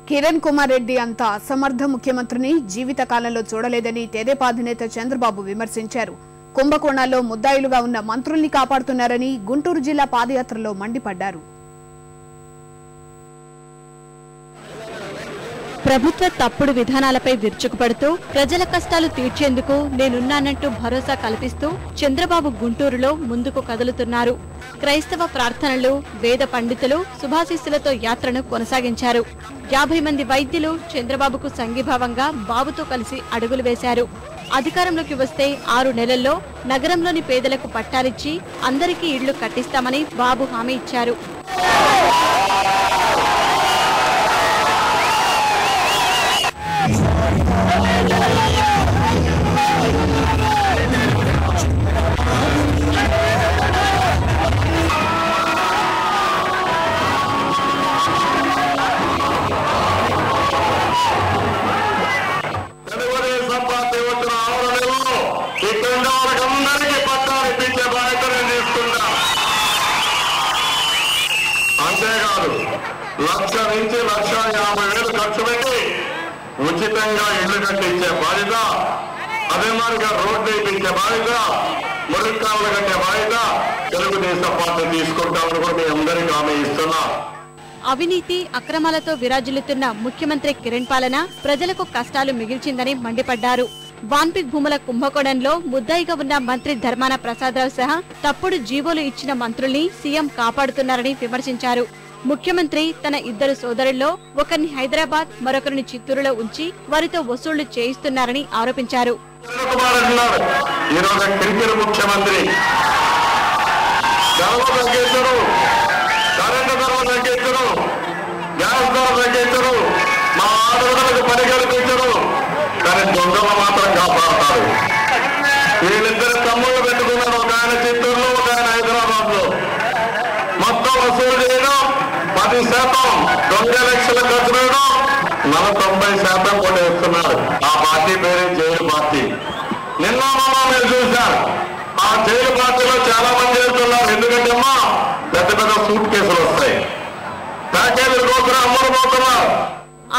కిరణ్ కుమార్ రెడ్డి అంత అసమర్థ ముఖ్యమంత్రిని జీవితకాలంలో చూడలేదని తెదేపా అధినేత చంద్రబాబు విమర్శించారు. కుంభకోణాల్లో ముద్దాయిలుగా ఉన్న మంత్రుల్ని కాపాడుతున్నారని గుంటూరు జిల్లా పాదయాత్రలో మండిపడ్డారు. ప్రభుత్వ తప్పుడు విధానాలపై విరుచుకుపడుతూ ప్రజల కష్టాలు తీర్చేందుకు నేనున్నానంటూ భరోసా కల్పిస్తూ చంద్రబాబు గుంటూరులో ముందుకు కదులుతున్నారు. క్రైస్తవ ప్రార్థనలు, వేద పండితులు శుభాశీస్సులతో యాత్రను కొనసాగించారు. 50 మంది వైద్యులు చంద్రబాబుకు సంఘీభావంగా బాబుతో కలిసి అడుగులు వేశారు. అధికారంలోకి వస్తే 6 నెలల్లో నగరంలోని పేదలకు పట్టాలిచ్చి అందరికీ ఇళ్లు కట్టిస్తామని బాబు హామీ ఇచ్చారు. అంతేకాదు 1,00,000 నుంచి 1,50,000 ఖర్చు పెట్టి ఉచితంగా ఇళ్లు కట్టించే బాధ్యత, అదే మాదిరిగా రోడ్డు వేయించే బాధ్యత, మురుక్కాలు కట్టే బాధ్యత తెలుగుదేశం పార్టీ తీసుకుంటామని కూడా మీ అందరికీ హామీ ఇస్తున్నా. అవినీతి అక్రమాలతో విరాజిల్లుతున్న ముఖ్యమంత్రి కిరణ్ పాలన ప్రజలకు కష్టాలు మిగిల్చిందని మండిపడ్డారు. వాన్పిక్ భూముల కుంభకోణంలో ముద్దాయిగా ఉన్న మంత్రి ధర్మాన ప్రసాదరావు సహా తప్పుడు జీవోలు ఇచ్చిన మంత్రుల్ని సీఎం కాపాడుతున్నారని విమర్శించారు. ముఖ్యమంత్రి తన 2 సోదరుల్లో ఒకరిని హైదరాబాద్, మరొకరిని చిత్తూరులో ఉంచి వారితో వసూళ్లు చేయిస్తున్నారని ఆరోపించారు. మా ఆడవాళ్ళకు పని కల్పించరు, కానీ దొంగలు మాత్రం కాపాడతారు. వీళ్ళిద్దరు తమ్ముళ్ళు పెట్టుకున్నారు, ఒక ఆయన చిత్తూరులో, ఒక ఆయన హైదరాబాద్ లో. మొత్తం వసూలు చేయడం 10%, దొంగ లక్షల ఖర్చు చేయడం 90% కూడా వేస్తున్నారు. ఆ పార్టీ పేరే జైలు పార్టీ. నిన్న మీరు చూశారు, ఆ జైలు పార్టీలో చాలా మంది చేస్తున్నారు. ఎందుకంటే అమ్మా పెద్ద పెద్ద సూట్ కేసులు వస్తాయి, ప్యాకేజీల కోసం అమ్మలు పోతున్నారు.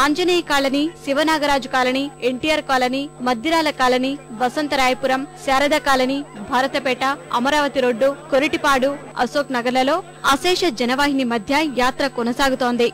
Anjaneya colony, Sivanagaraju colony, NTR colony, Maddirala colony, Vasantharayapuram, Sarada colony, Bharathapeta, Amaravati road, Koritipadu, Ashok నగర్లలో అశేష జనవాహిని మధ్య యాత్ర కొనసాగుతోంది.